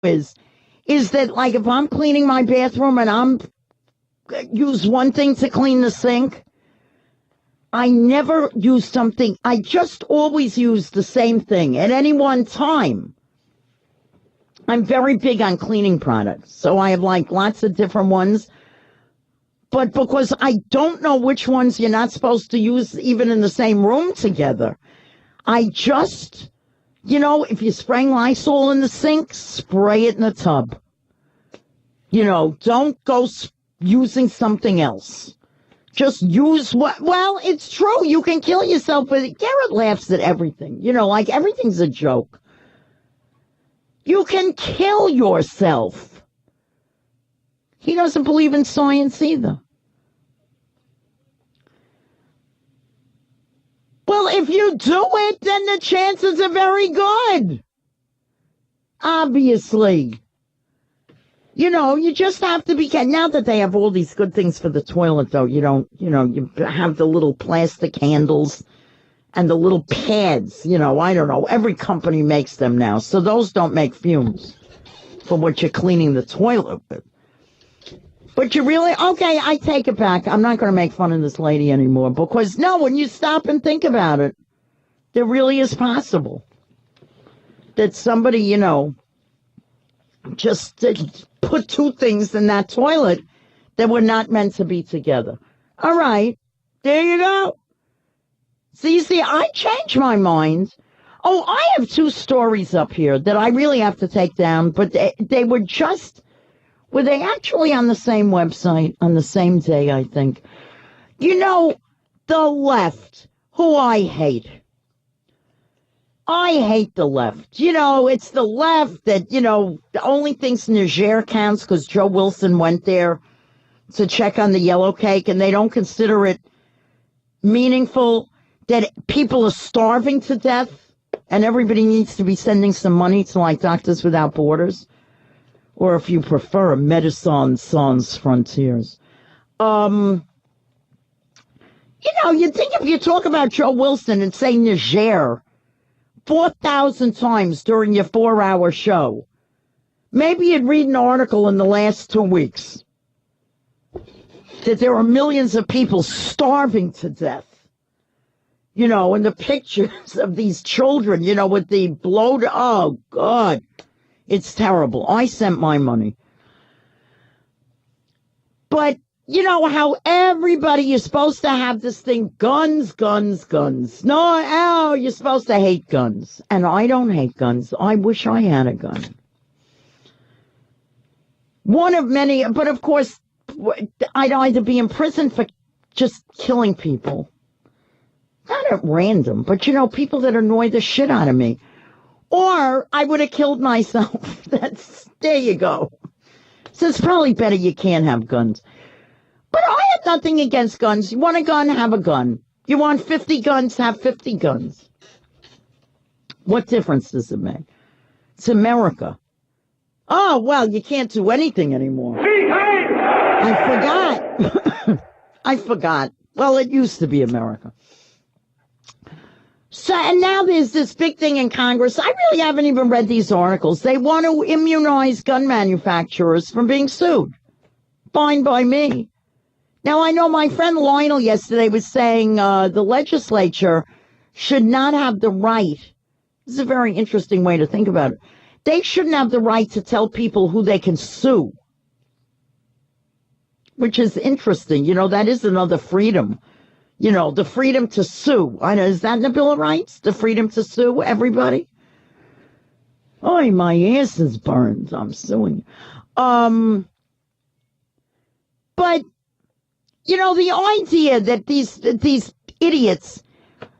is that, like, if I'm cleaning my bathroom and I'm use one thing to clean the sink, I never use something. I just always use the same thing at any one time. I'm very big on cleaning products, so I have, like, lots of different ones. But because I don't know which ones you're not supposed to use even in the same room together, I just, if you're spraying Lysol in the sink, spray it in the tub. Don't go using something else. Just use well, it's true. You can kill yourself with it. Garrett laughs at everything. Like everything's a joke. You can kill yourself. He doesn't believe in science either. Well, if you do it, then the chances are very good. Obviously. You just have to be careful. Now that they have all these good things for the toilet, though, you have the little plastic handles and the little pads, I don't know. Every company makes them now. So those don't make fumes for what you're cleaning the toilet with. But okay, I take it back. I'm not going to make fun of this lady anymore because, no, when you stop and think about it, there really is possible that somebody, just put two things in that toilet that were not meant to be together. All right, there you go. See, I changed my mind. Oh, I have two stories up here that I really have to take down, but they were they actually on the same website on the same day, I think. The left, who I hate. I hate the left. It's the left that, only thinks Niger counts because Joe Wilson went there to check on the yellow cake, and they don't consider it meaningful that people are starving to death and everybody needs to be sending some money to, like, Doctors Without Borders, or if you prefer, Médecins Sans Frontières. You'd think if you talk about Joe Wilson and say Niger 4,000 times during your 4-hour show, maybe you'd read an article in the last 2 weeks that there are millions of people starving to death. And the pictures of these children, with the bloated, oh, God, it's terrible. I sent my money. But how everybody is supposed to have this thing, guns, guns, guns. No, you're supposed to hate guns. And I don't hate guns. I wish I had a gun. One of many, but of course, I'd either be in prison for just killing people. Not at random, but people that annoy the shit out of me. Or I would have killed myself. There you go. So it's probably better you can't have guns. But I have nothing against guns. You want a gun, have a gun. You want 50 guns, have 50 guns. What difference does it make? It's America. Oh, well, you can't do anything anymore. I forgot. I forgot. Well, it used to be America. So, and now there's this big thing in Congress. I really haven't even read these articles. They want to immunize gun manufacturers from being sued. Fine by me. Now, I know my friend Lionel yesterday was saying the legislature should not have the right. This is a very interesting way to think about it. They shouldn't have the right to tell people who they can sue, which is interesting. That is another freedom. The freedom to sue. I know, is that in the Bill of Rights? The freedom to sue everybody? Oh, my ass is burned. I'm suing. But, the idea that these idiots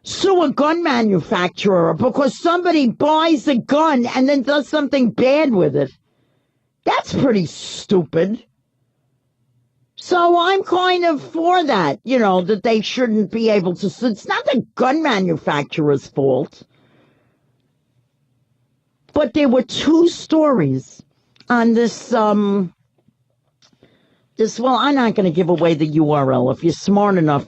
sue a gun manufacturer because somebody buys a gun and then does something bad with it, that's pretty stupid. So I'm kind of for that, that they shouldn't be able to sue. It's not the gun manufacturer's fault. But there were two stories on this, well, I'm not going to give away the URL. If you're smart enough,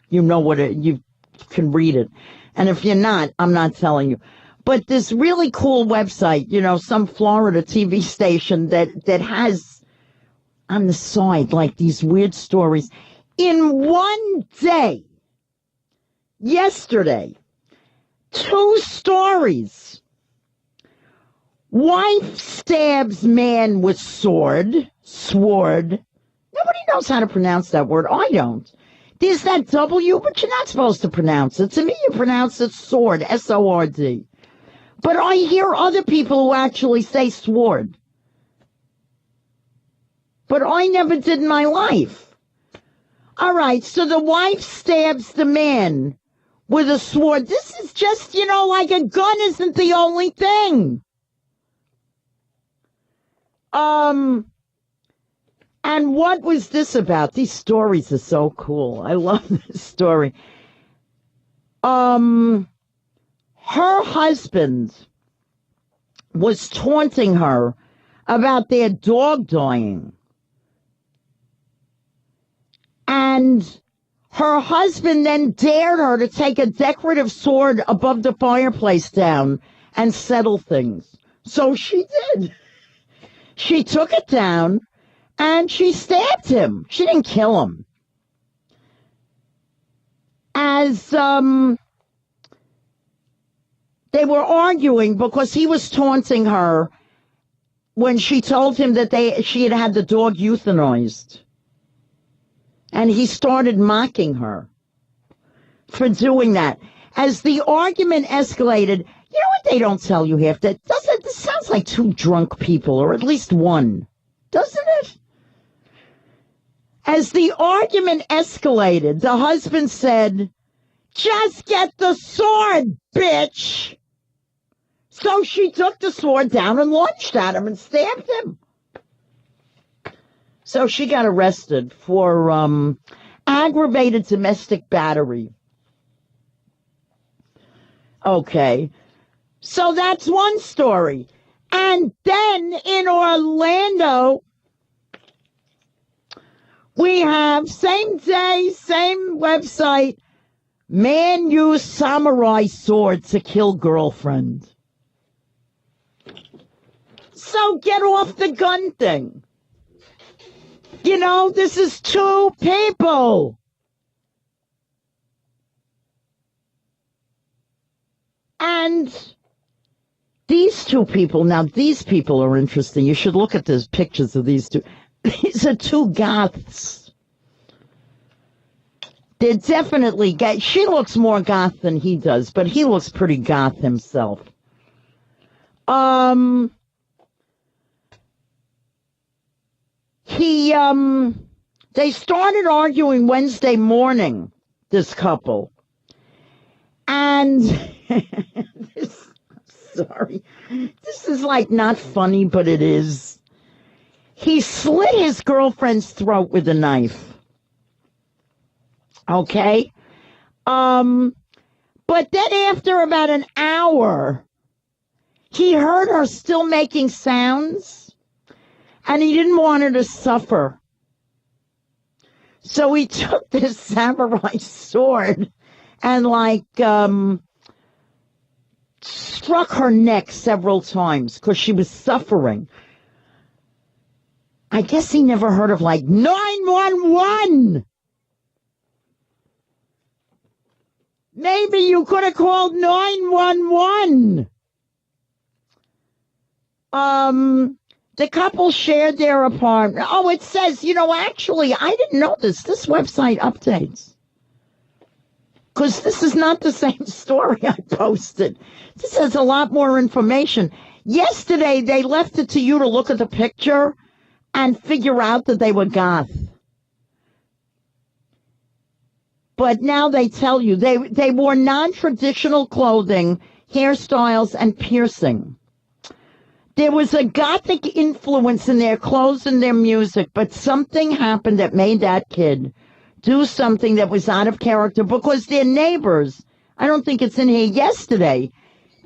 you know you can read it. And if you're not, I'm not telling you. But this really cool website, some Florida TV station that has on the side like these weird stories. In one day, yesterday, 2 stories. Wife stabs man with sword. Nobody knows how to pronounce that word. I don't. There's that W, but you're not supposed to pronounce it. To me, you pronounce it sword, S-O-R-D. But I hear other people who actually say sword. But I never did in my life. All right, so the wife stabs the man with a sword. This is just, like a gun isn't the only thing. And what was this about? These stories are so cool. I love this story. Her husband was taunting her about their dog dying. And her husband then dared her to take a decorative sword above the fireplace down and settle things. So she did. She took it down and she stabbed him. She didn't kill him. As they were arguing because he was taunting her when she told him that she had had the dog euthanized. And he started mocking her for doing that. As the argument escalated, you know what they don't tell you half that? This sounds like 2 drunk people, or at least one. Doesn't it? As the argument escalated, the husband said, "Just get the sword, bitch." So she took the sword down and lunged at him and stabbed him. So she got arrested for aggravated domestic battery. Okay. So that's one story. And then in Orlando, we have same day, same website, man used samurai sword to kill girlfriend. So get off the gun thing. This is 2 people. And these 2 people, now these people are interesting. You should look at the pictures of these 2. These are 2 goths. They're definitely goth. She looks more goth than he does, but he looks pretty goth himself. They started arguing Wednesday morning, this couple. And this is like not funny, but it is. He slit his girlfriend's throat with a knife. Okay? But then after about an hour, he heard her still making sounds, and he didn't want her to suffer. So he took this samurai sword and struck her neck several times because she was suffering. I guess he never heard of 911. Maybe you could have called 911. The couple shared their apartment. Oh, it says, actually, I didn't know this. This website updates. Because this is not the same story I posted. This has a lot more information. Yesterday, they left it to you to look at the picture and figure out that they were goth. But now they tell you they wore non-traditional clothing, hairstyles, and piercing. There was a gothic influence in their clothes and their music, but something happened that made that kid do something that was out of character because their neighbors, I don't think it's in here yesterday,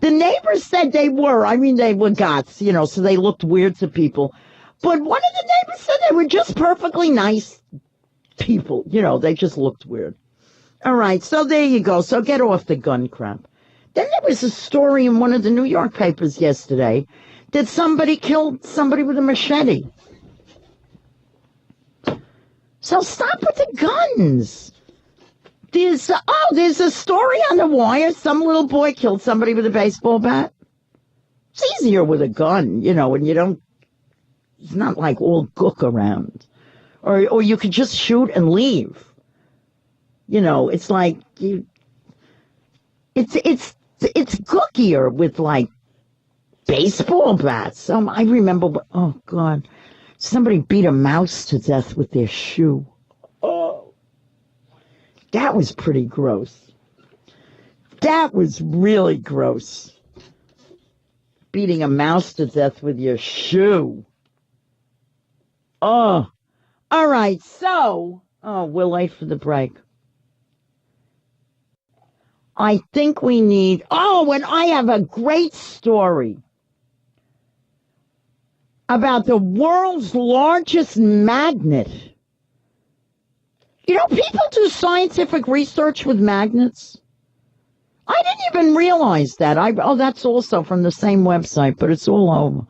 the neighbors said they were goths, so they looked weird to people. But one of the neighbors said they were just perfectly nice people. They just looked weird. All right, so there you go. So get off the gun crap. Then there was a story in one of the New York papers yesterday that somebody killed somebody with a machete. So stop with the guns. There's a story on the wire. Some little boy killed somebody with a baseball bat. It's easier with a gun, and you don't, it's not like all gook around. Or you could just shoot and leave. It's like it's gookier with like baseball bats. I remember, oh God, somebody beat a mouse to death with their shoe. Oh, that was pretty gross. That was really gross. Beating a mouse to death with your shoe. Oh, all right. So, we're late for the break. I think we need, and I have a great story about the world's largest magnet. People do scientific research with magnets. I didn't even realize that. That's also from the same website, but it's all over.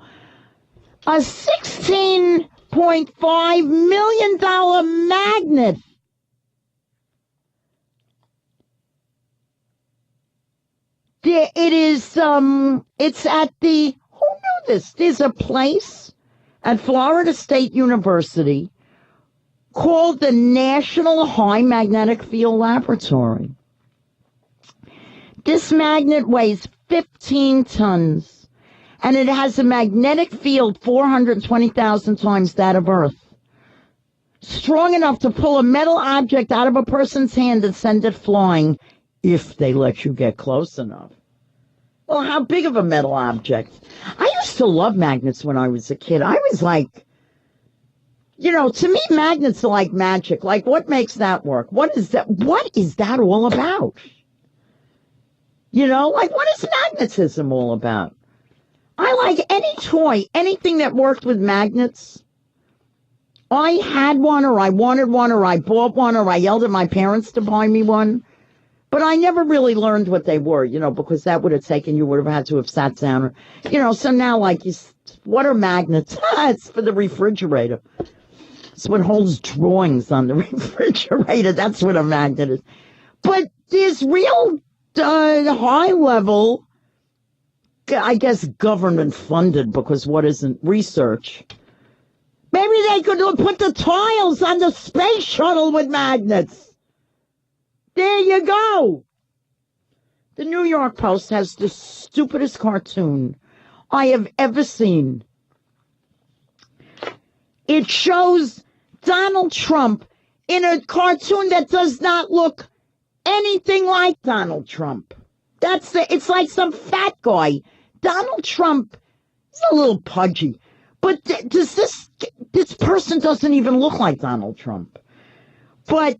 A $16.5 million magnet. It is, it's at who knew this? There's a place at Florida State University called the National High Magnetic Field Laboratory. This magnet weighs 15 tons, and it has a magnetic field 420,000 times that of Earth, strong enough to pull a metal object out of a person's hand and send it flying, if they let you get close enough. Well, how big of a metal object? I used to love magnets when I was a kid. I was like, to me, magnets are like magic. Like, what makes that work? What is that? What is that all about? What is magnetism all about? I like any toy, anything that worked with magnets. I had one, or I wanted one, or I bought one, or I yelled at my parents to buy me one. But I never really learned what they were, because that would have taken, you would have had to have sat down. So now, what are magnets? It's for the refrigerator. It's what holds drawings on the refrigerator. That's what a magnet is. But there's real high level, I guess, government funded, because what isn't research? Maybe they could put the tiles on the space shuttle with magnets. There you go. The New York Post has the stupidest cartoon I have ever seen. It shows Donald Trump in a cartoon that does not look anything like Donald Trump. It's like some fat guy. Donald Trump is a little pudgy. But this person doesn't even look like Donald Trump. But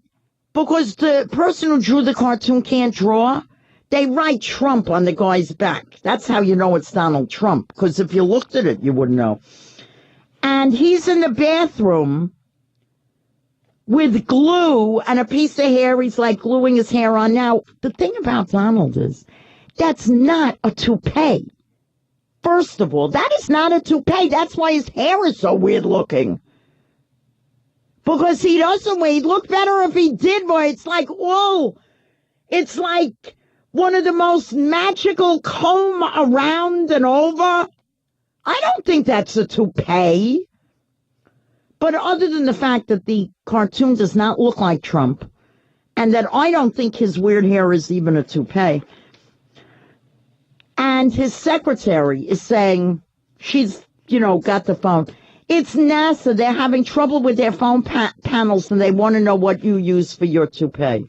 because the person who drew the cartoon can't draw, they write Trump on the guy's back. That's how you know it's Donald Trump, because if you looked at it, you wouldn't know. And he's in the bathroom with glue and a piece of hair. He's like gluing his hair on. Now, the thing about Donald is that's not a toupee. First of all, that is not a toupee. That's why his hair is so weird looking. Because he doesn't weigh. He'd look better if he did, boy. It's like wool. It's like one of the most magical comb around and over. I don't think that's a toupee. But other than the fact that the cartoon does not look like Trump, and that I don't think his weird hair is even a toupee, and his secretary is saying she's, got the phone. It's NASA. They're having trouble with their phone panels, and they want to know what you use for your toupee.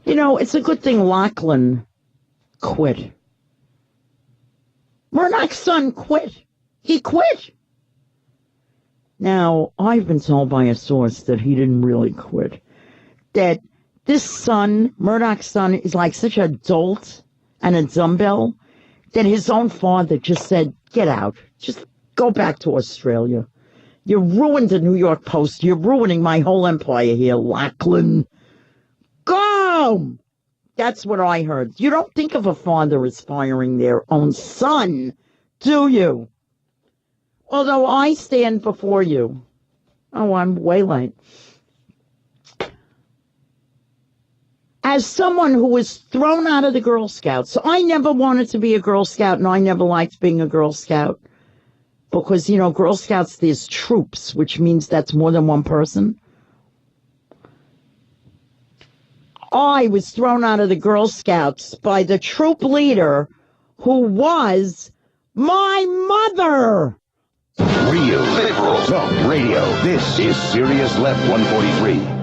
It's a good thing Lachlan quit. Murdoch's son quit. He quit. Now, I've been told by a source that he didn't really quit. That this son, Murdoch's son, is like such a dolt and a dumbbell that his own father just said, get out. Just go back to Australia. You ruined the New York Post. You're ruining my whole empire here, Lachlan. Go! That's what I heard. You don't think of a father as firing their own son, do you? Although I stand before you. Oh, I'm way late. As someone who was thrown out of the Girl Scouts, so I never wanted to be a Girl Scout, and I never liked being a Girl Scout. Because, you know, Girl Scouts, there's troops, which means that's more than one person. I was thrown out of the Girl Scouts by the troop leader who was my mother. Real liberal talk radio. This is Sirius Left 143.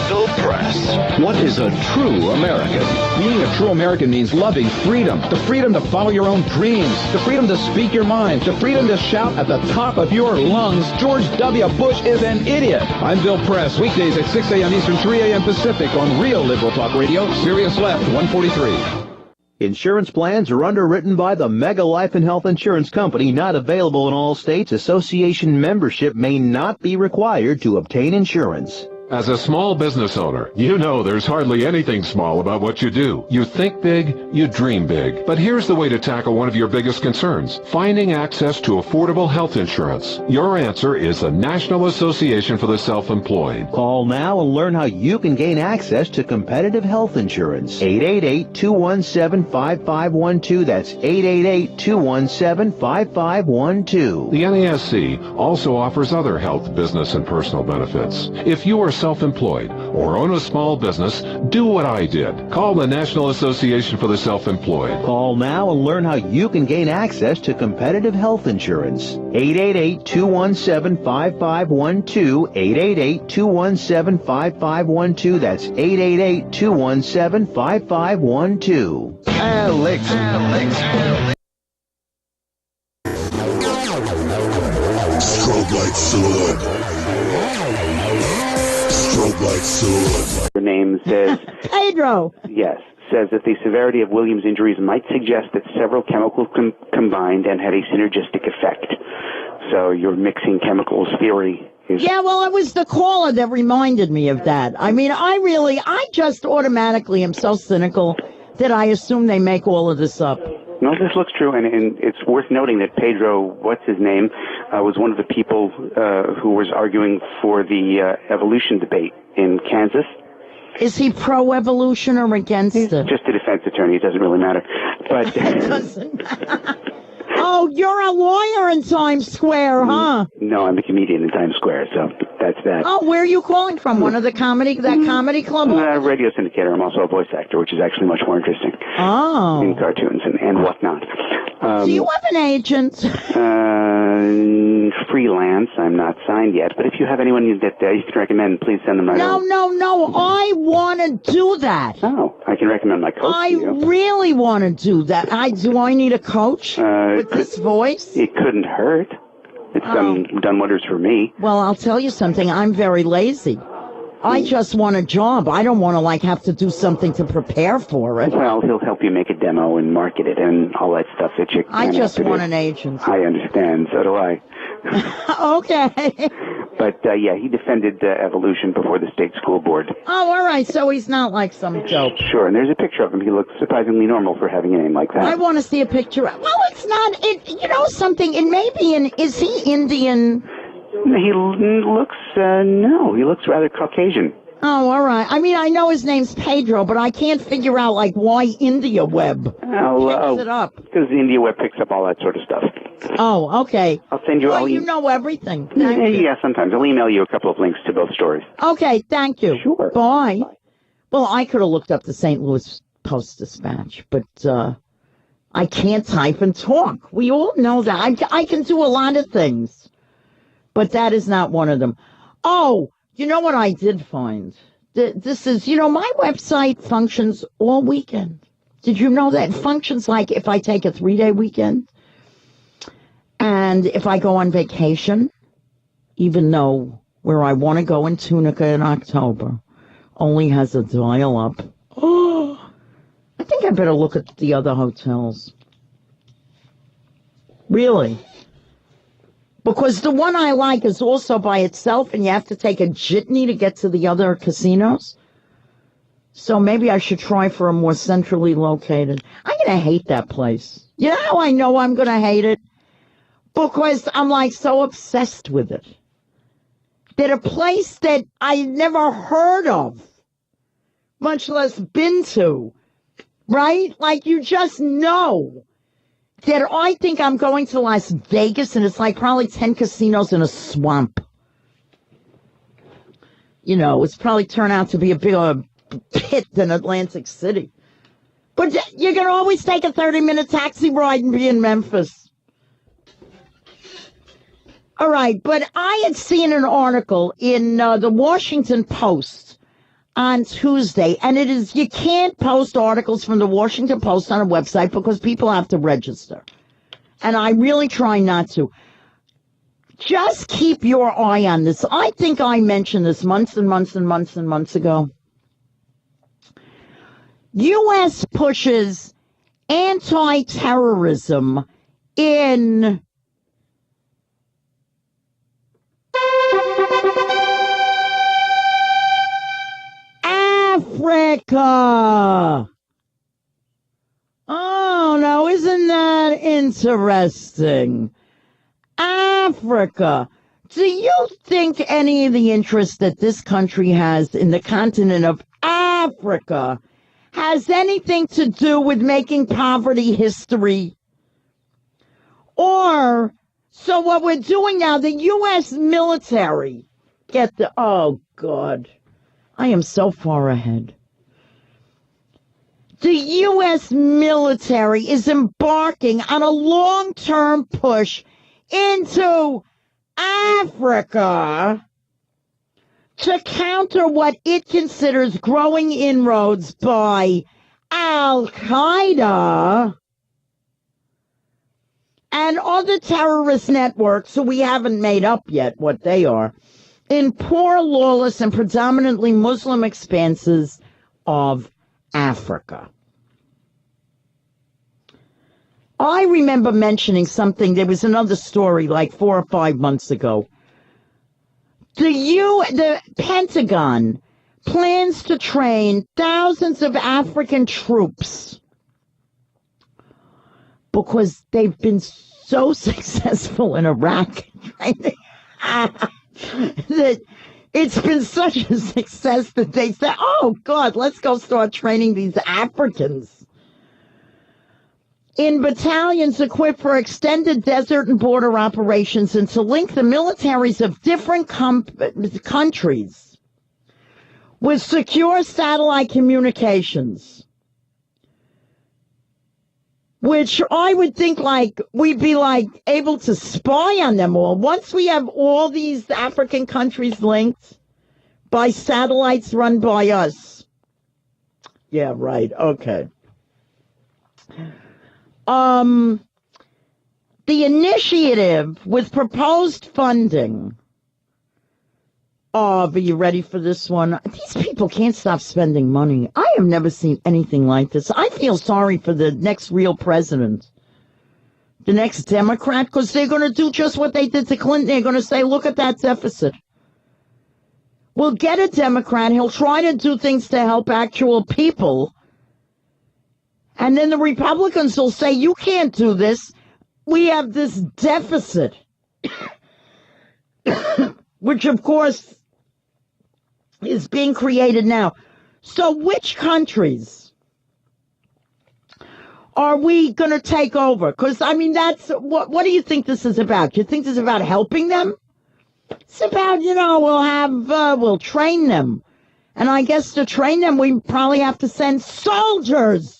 Bill Press. What is a true American? Being a true American means loving freedom. The freedom to follow your own dreams. The freedom to speak your mind. The freedom to shout at the top of your lungs, George W. Bush is an idiot. I'm Bill Press. Weekdays at 6 a.m. Eastern, 3 a.m. Pacific on Real Liberal Talk Radio, Sirius Left 143. Insurance plans are underwritten by the Mega Life and Health Insurance Company, not available in all states. Association membership may not be required to obtain insurance. As a small business owner, you know there's hardly anything small about what you do. You think big, you dream big. But here's the way to tackle one of your biggest concerns: finding access to affordable health insurance. Your answer is the National Association for the Self-Employed. Call now and learn how you can gain access to competitive health insurance. 888-217-5512. That's 888-217-5512. The NASC also offers other health, business, and personal benefits. If you are self-employed or own a small business, do what I did. Call the National Association for the Self-Employed. Call now and learn how you can gain access to competitive health insurance. 888-217-5512. 888-217-5512. That's 888-217-5512. Alex. Strobe light silhouette. Strobe light silhouette. Her name says, Pedro. yes, says that the severity of Williams' injuries might suggest that several chemicals combined and had a synergistic effect. So your mixing chemicals theory is... Yeah, well, it was the caller that reminded me of that. I mean, I just automatically am so cynical that I assume they make all of this up. No, this looks true, and it's worth noting that Pedro, what's his name, was one of the people who was arguing for the evolution debate in Kansas. Is he pro-evolution or against it? Just a defense attorney. It doesn't really matter. But It doesn't. Oh, you're a lawyer in Times Square, huh? No, I'm a comedian in Times Square, so that's that. Oh, where are you calling from? One of the comedy club? Radio syndicator. I'm also a voice actor, which is actually much more interesting. Oh. In cartoons and whatnot. Do you have an agent? Freelance. I'm not signed yet, but if you have anyone that you can recommend, please send them my No. I want to do that. Oh, I can recommend my coach I to you. really want to do that. Do I need a coach with this voice? It couldn't hurt. It's done wonders for me. Well, I'll tell you something. I'm very lazy. I just want a job. I don't want to, have to do something to prepare for it. Well, he'll help you make a demo and market it and all that stuff that you I just want an agent. I understand. So do I. Okay. But, yeah, he defended evolution before the state school board. Oh, all right. So he's not like some dope. Sure, and there's a picture of him. He looks surprisingly normal for having a name like that. I want to see a picture. Well, it's not. You know something? It may be is he Indian? He looks, no, he looks rather Caucasian. Oh, all right. I mean, I know his name's Pedro, but I can't figure out, why India Web picks it up. Because India Web picks up all that sort of stuff. Oh, okay. I'll send you... Well, you know everything. Thank you. Yeah, sometimes. I'll email you a couple of links to both stories. Okay, thank you. Sure. Bye. Well, I could have looked up the St. Louis Post-Dispatch, but I can't type and talk. We all know that. I can do a lot of things, but that is not one of them. Oh, you know what I did find? This is, my website functions all weekend. Did you know that? It functions like if I take a 3-day weekend and if I go on vacation, even though where I want to go in Tunica in October only has a dial-up. Oh, I think I better look at the other hotels. Really? Because the one I like is also by itself, and you have to take a jitney to get to the other casinos. So maybe I should try for a more centrally located. I'm going to hate that place. You know how I know I'm going to hate it? Because I'm like so obsessed with it. That a place that I never heard of, much less been to, right? Like you just know that I think I'm going to Las Vegas and it's like probably 10 casinos in a swamp. You know, it's probably turned out to be a bigger pit than Atlantic City. But you can always take a 30-minute taxi ride and be in Memphis. All right, but I had seen an article in the Washington Post on Tuesday, and it is, you can't post articles from the Washington Post on a website because people have to register. And I really try not to. Just keep your eye on this. I think I mentioned this months and months and months and months ago. U.S. pushes anti-terrorism in Africa. Oh, no, isn't that interesting? Africa. Do you think any of the interest that this country has in the continent of Africa has anything to do with making poverty history? Or, so what we're doing now, the U.S. military, oh, God, I am so far ahead. The U.S. military is embarking on a long-term push into Africa to counter what it considers growing inroads by Al-Qaeda and other terrorist networks who we haven't made up yet what they are in poor, lawless, and predominantly Muslim expanses of Africa. I remember mentioning something, there was another story like 4 or 5 months ago. The Pentagon plans to train thousands of African troops because they've been so successful in Iraq. That it's been such a success that they said, oh, God, let's go start training these Africans in battalions equipped for extended desert and border operations and to link the militaries of different countries with secure satellite communications, which I would think like we'd be like able to spy on them all. Once we have all these African countries linked by satellites run by us. Yeah, right. Okay. The initiative with proposed funding of, are you ready for this one? These people can't stop spending money. I have never seen anything like this. I feel sorry for the next real president, the next Democrat, because they're going to do just what they did to Clinton. They're going to say, look at that deficit. We'll get a Democrat. He'll try to do things to help actual people. And then the Republicans will say, you can't do this. We have this deficit, which, of course, is being created now. So which countries are we going to take over? Because, I mean, that's what do you think this is about? Do you think this is about helping them? It's about, we'll train them. And I guess to train them, we probably have to send soldiers.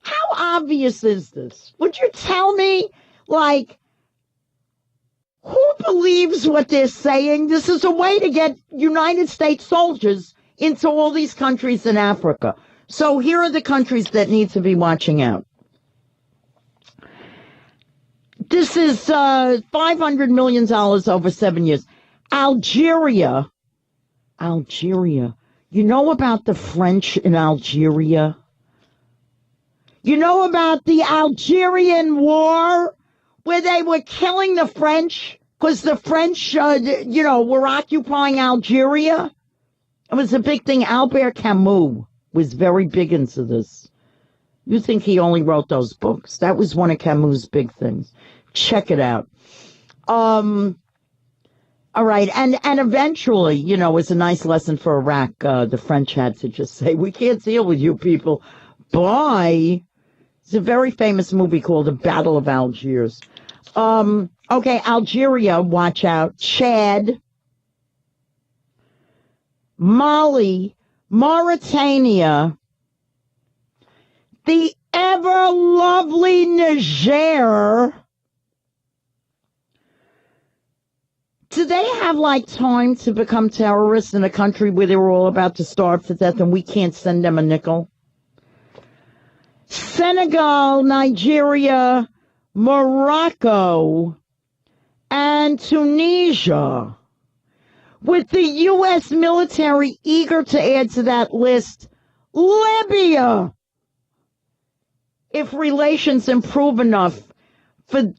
How obvious is this? Would you tell me, like, who believes what they're saying? This is a way to get United States soldiers into all these countries in Africa. So here are the countries that need to be watching out. This is $500 million over 7 years. Algeria. You know about the French in Algeria? You know about the Algerian War, where they were killing the French because the French, were occupying Algeria? It was a big thing. Albert Camus was very big into this. You think he only wrote those books? That was one of Camus' big things. Check it out. All right, and eventually, you know, it's a nice lesson for Iraq. The French had to just say, we can't deal with you people. Bye. It's a very famous movie called The Battle of Algiers. Okay, Algeria, watch out. Chad. Mali, Mauritania, the ever lovely Niger. Do they have, like, time to become terrorists in a country where they were all about to starve to death and we can't send them a nickel? Senegal, Nigeria, Morocco, and Tunisia. With the U.S. military eager to add to that list, Libya. If relations improve enough for him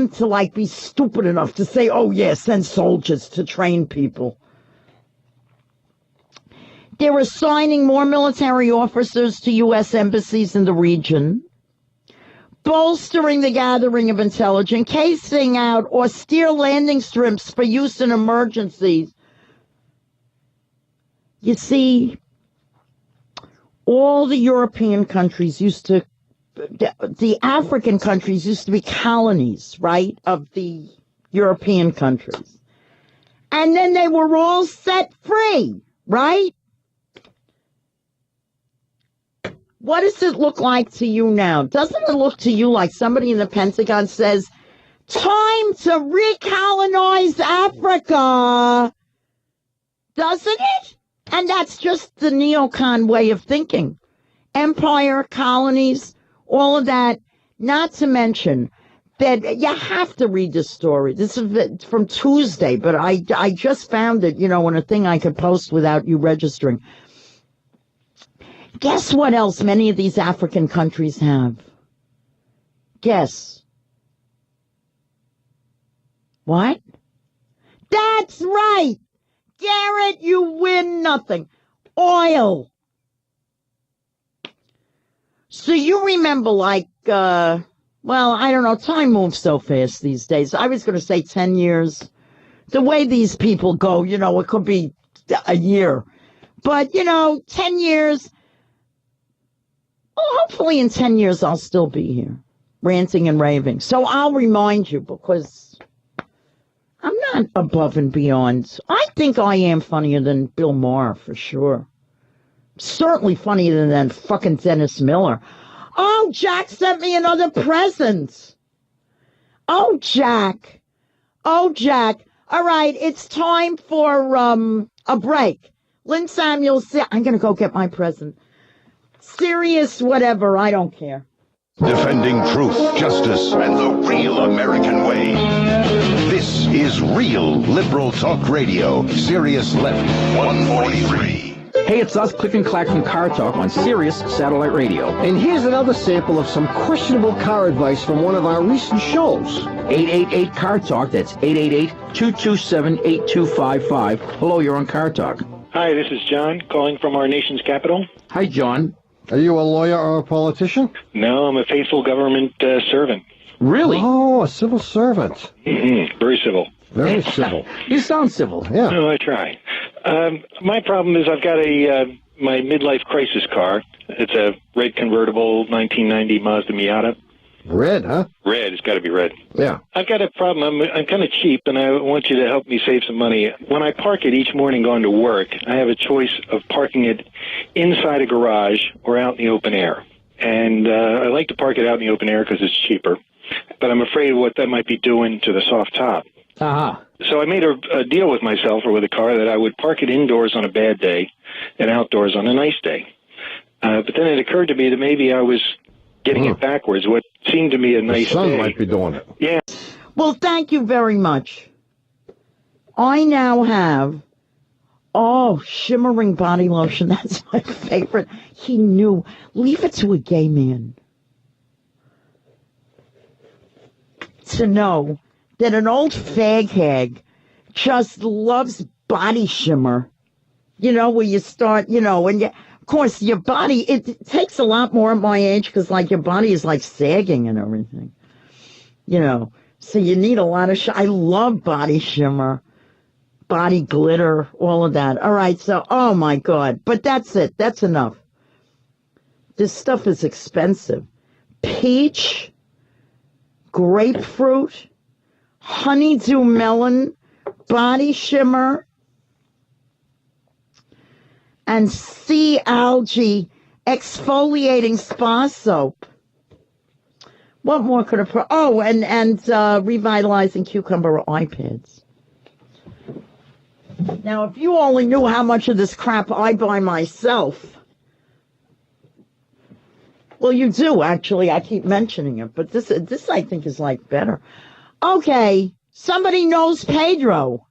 to, like, be stupid enough to say, oh, yeah, send soldiers to train people. They're assigning more military officers to U.S. embassies in the region, bolstering the gathering of intelligence, casing out austere landing strips for use in emergencies. You see, all the European countries the African countries used to be colonies, right, of the European countries. And then they were all set free, right? What does it look like to you now? Doesn't it look to you like somebody in the Pentagon says, time to recolonize Africa? Doesn't it? And that's just the neocon way of thinking. Empire, colonies, all of that. Not to mention that you have to read this story. This is from Tuesday, but I just found it, you know, on a thing I could post without you registering. Guess what else many of these African countries have? Guess. What? That's right! Garrett, you win nothing. Oil. So you remember, like, well, I don't know, time moves so fast these days. I was going to say 10 years. The way these people go, you know, it could be a year. But, you know, 10 years... Well, hopefully in 10 years I'll still be here, ranting and raving. So I'll remind you, because I'm not above and beyond. I think I am funnier than Bill Maher, for sure. Certainly funnier than fucking Dennis Miller. Oh, Jack sent me another present. Oh, Jack. Oh, Jack. All right, it's time for a break. Lynn Samuels, I'm going to go get my present. Sirius, whatever, I don't care. Defending truth, justice, and the real American way. This is Real Liberal Talk Radio, Sirius Left 143. Hey, it's us, Click and Clack from Car Talk on Sirius Satellite Radio. And here's another sample of some questionable car advice from one of our recent shows. 888 Car Talk, that's 888-227-8255. Hello, you're on Car Talk. Hi, this is John, calling from our nation's capital. Hi, John. Are you a lawyer or a politician? No, I'm a faithful government servant. Really? Oh, a civil servant. Mm-hmm. Very civil. Very civil. You sound civil. Yeah. Oh, I try. My problem is I've got my midlife crisis car. It's a red convertible 1990 Mazda Miata. Red, huh? Red. It's got to be red. Yeah. I've got a problem. I'm kind of cheap, and I want you to help me save some money. When I park it each morning going to work, I have a choice of parking it inside a garage or out in the open air. And I like to park it out in the open air because it's cheaper. But I'm afraid of what that might be doing to the soft top. Uh-huh. So I made a deal with myself or with a car that I would park it indoors on a bad day and outdoors on a nice day. But then it occurred to me that maybe I was getting it backwards. What seemed to me a nice The sun day. might be doing it. Yeah. Well, thank you very much. I now have, shimmering body lotion. That's my favorite. He knew. Leave it to a gay man to know that an old fag hag just loves body shimmer, you know, where you start, you know, and of course your body, it takes a lot more at my age because like your body is like sagging and everything, you know, so you need a lot of, I love body shimmer, body glitter, all of that. All right, so, oh my God, but that's it. That's enough. This stuff is expensive. Peach, grapefruit, honeydew melon, body shimmer, and sea algae exfoliating spa soap. What more could I put? Oh, and revitalizing cucumber iPads. Now, if you only knew how much of this crap I buy myself. Well, you do, actually. I keep mentioning it, but this I think is like better. Okay, somebody knows Pedro.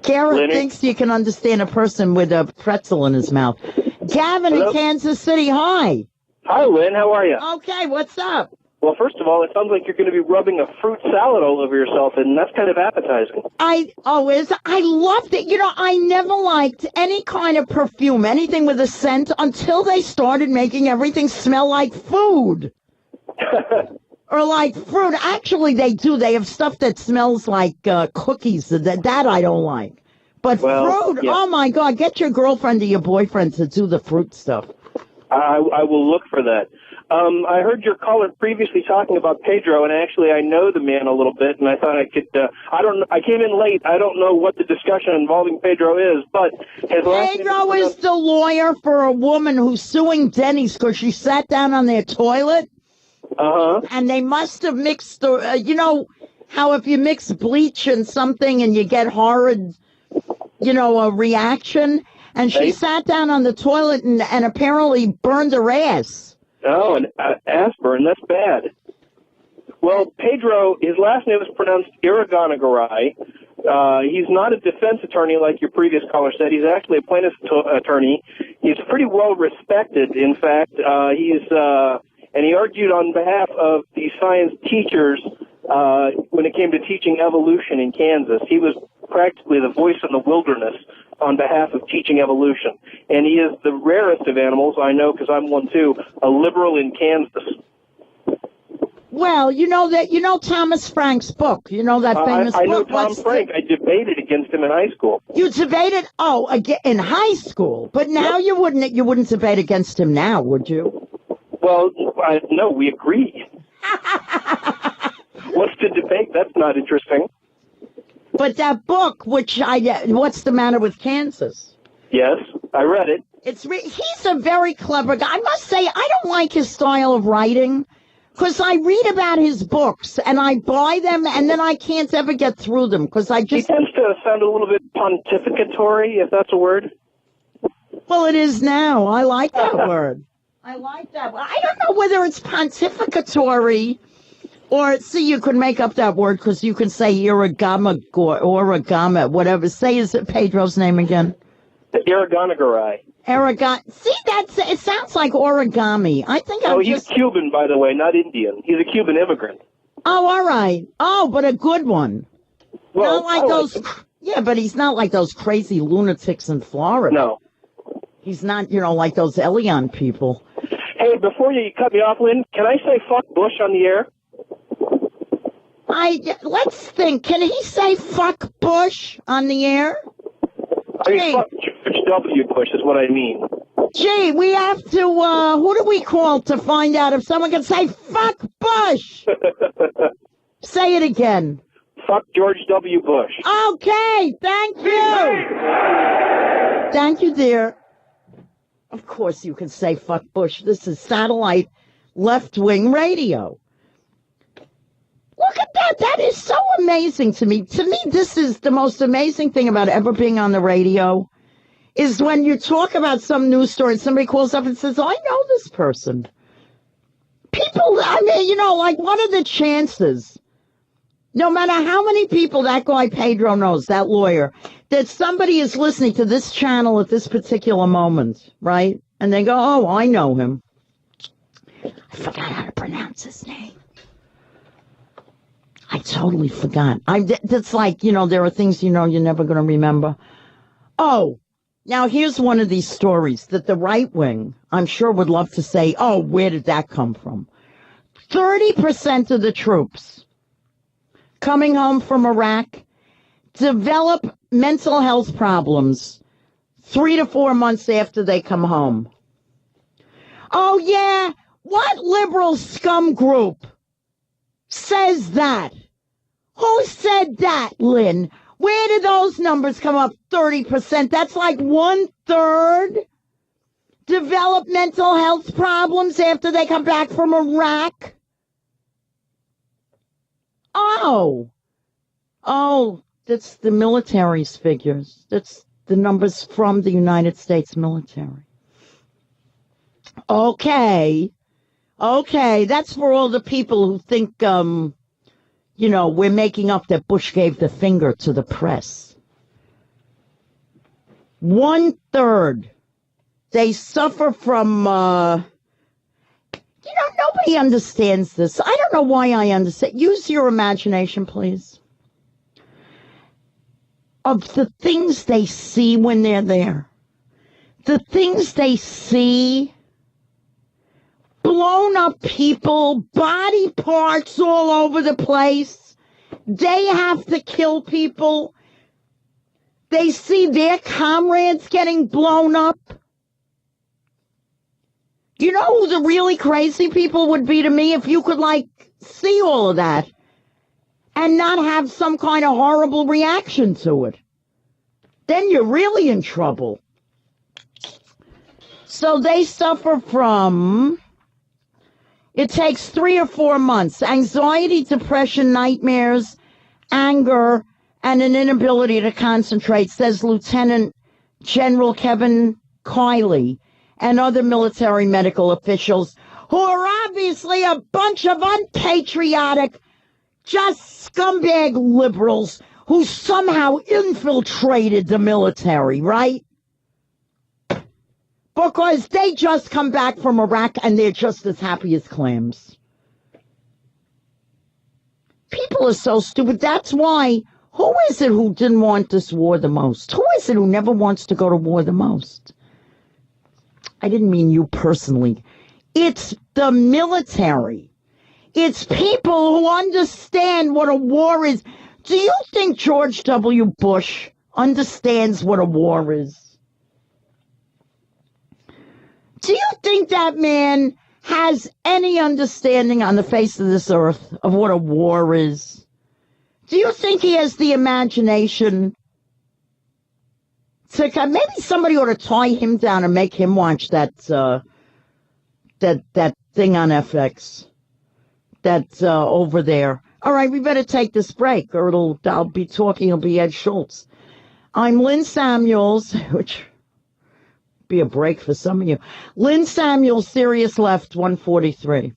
Garrett thinks you can understand a person with a pretzel in his mouth. Gavin in Kansas City, hi. Hi, Lynn. How are you? Okay, what's up? Well, first of all, it sounds like you're going to be rubbing a fruit salad all over yourself, and that's kind of appetizing. I loved it. You know, I never liked any kind of perfume, anything with a scent, until they started making everything smell like food. Or like fruit. Actually, they do. They have stuff that smells like cookies. That I don't like. But fruit, yeah. Oh my God, get your girlfriend or your boyfriend to do the fruit stuff. I will look for that. I heard your caller previously talking about Pedro, and actually I know the man a little bit, and I thought I could, I came in late. I don't know what the discussion involving Pedro is, but his last Pedro is the lawyer for a woman who's suing Denny's because she sat down on their toilet. Uh-huh. And they must have mixed, you know, how if you mix bleach and something and you get horrid, you know, a reaction. And she sat down on the toilet and apparently burned her ass. Oh, an ass burn. That's bad. Well, Pedro, his last name is pronounced Irigaray. He's not a defense attorney like your previous caller said. He's actually a plaintiff's attorney. He's pretty well respected. In fact, and he argued on behalf of the science teachers when it came to teaching evolution in Kansas. He was practically the voice in the wilderness on behalf of teaching evolution. And he is the rarest of animals, I know because I'm one too, a liberal in Kansas. Well, you know Thomas Frank's book. You know that famous book? I know Tom Frank. I debated against him in high school. You debated? Oh, again, in high school. But now you wouldn't debate against him now, would you? Well, no, we agree. What's the debate? That's not interesting. But that book, What's the Matter with Kansas? Yes, I read it. He's a very clever guy. I must say, I don't like his style of writing because I read about his books and I buy them and then I can't ever get through them because I just... He tends to sound a little bit pontificatory, if that's a word. Well, it is now. I like that word. I like that. I don't know whether it's pontificatory or, see, you could make up that word because you can say origami, whatever. Say Pedro's name again. Irigaray. See, it sounds like origami. I think he's Cuban, by the way, not Indian. He's a Cuban immigrant. Oh, all right. Oh, but a good one. Well, not like those. Yeah, but he's not like those crazy lunatics in Florida. No. He's not, like those Elion people. Hey, before you cut me off, Lynn, can I say fuck Bush on the air? Let's think. Can he say fuck Bush on the air? I mean, fuck George W. Bush is what I mean. Gee, we have to, who do we call to find out if someone can say fuck Bush? Say it again. Fuck George W. Bush. Okay, thank you. Thank you, dear. Of course you can say fuck Bush. This is satellite left-wing radio. Look at that. That is so amazing to me. To me, this is the most amazing thing about ever being on the radio is when you talk about some news story and somebody calls up and says, I know this person. People, I mean, like, what are the chances? No matter how many people that guy Pedro knows, that lawyer, that somebody is listening to this channel at this particular moment, right? And they go, oh, I know him. I forgot how to pronounce his name. I totally forgot. That's like, there are things you're never going to remember. Oh, now here's one of these stories that the right wing, I'm sure, would love to say, oh, where did that come from? 30% of the troops coming home from Iraq develop mental health problems 3 to 4 months after they come home. Oh, yeah? What liberal scum group says that? Who said that, Lynn? Where did those numbers come up? 30%. That's like 1/3 develop mental health problems after they come back from Iraq. Oh, that's the military's figures. That's the numbers from the United States military. Okay, that's for all the people who think, we're making up that Bush gave the finger to the press. 1/3. They suffer from, nobody understands this. I don't know why I understand. Use your imagination, please. Of the things they see when they're there. The things they see. Blown up people, body parts all over the place. They have to kill people. They see their comrades getting blown up. You know who the really crazy people would be to me if you could, see all of that and not have some kind of horrible reaction to it? Then you're really in trouble. So they suffer from... It takes 3 or 4 months. Anxiety, depression, nightmares, anger, and an inability to concentrate, says Lieutenant General Kevin Kiley and other military medical officials who are obviously a bunch of unpatriotic, just scumbag liberals who somehow infiltrated the military, right? Because they just come back from Iraq and they're just as happy as clams. People are so stupid. That's why, who is it who didn't want this war the most? Who is it who never wants to go to war the most? I didn't mean you personally. It's the military. It's people who understand what a war is. Do you think George W. Bush understands what a war is? Do you think that man has any understanding on the face of this earth of what a war is? Do you think he has the imagination to... Maybe somebody ought to tie him down and make him watch that thing on FX. That's over there. All right, we better take this break, or I'll be talking, it'll be Ed Schultz. I'm Lynn Samuels, which... be a break for some of you. Lynn Samuels, Sirius left 143.